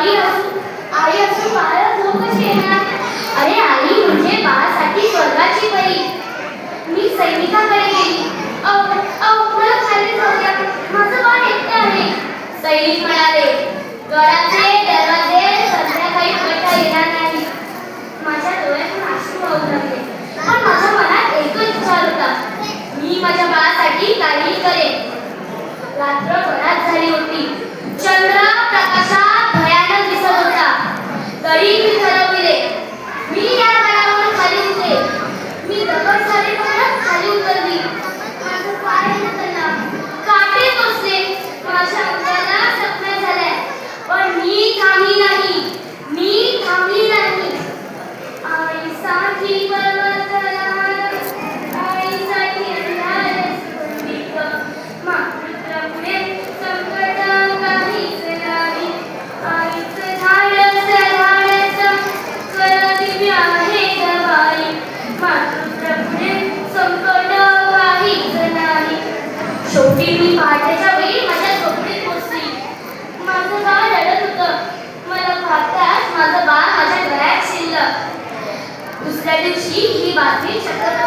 आई असून बाळाला झोप कशी येणार? अरे आई म्हणजे बाळासाठी स्वर्गाची परी. मी सैनिकाकडे गेली. मला खाली जाऊ द्या, माझं बाळ एकटं आहे. सैनिक म्हणाले, गडाचे दरवाजे संध्याकाळी उघडता येणार नाही. माझ्या डोळ्यातून अश्रू वाहू लागले, पण माझ्या मनात एकच विचार होता, मी माझ्या बाळासाठी काहीही करेन. रात्र बराच झाली होती. चंद्र प्रकाशात भयानक दिसत होता. तरी मी ठरवले, मी या गडावरून खाली उतरे. मी दगड झाले म्हणत खाली उतरली. माझं पाय उतरला, काटे टोचले, माझ्या अंगाला जखमा झाल्या, पण मी थांबली नाही. आईसाठी पर्वताला, आईसाठी अंधारे सुगंधित, मातृत्वामुळे संकट काहीच नाही. आईचं धाडस धाडस कर दिव्य आहे ग बाई, मातृत्वामुळे संकट काहीच नाही. शेवटी मी पहाटेच्या वेळी माझ्या झोपडीत पोचली. माझं बाळ रडत होतं. मला पाहताच माझं बाळ माझ्या गळ्यात शिरलं. दुसऱ्या दिवशी ही बातमी छत्रपती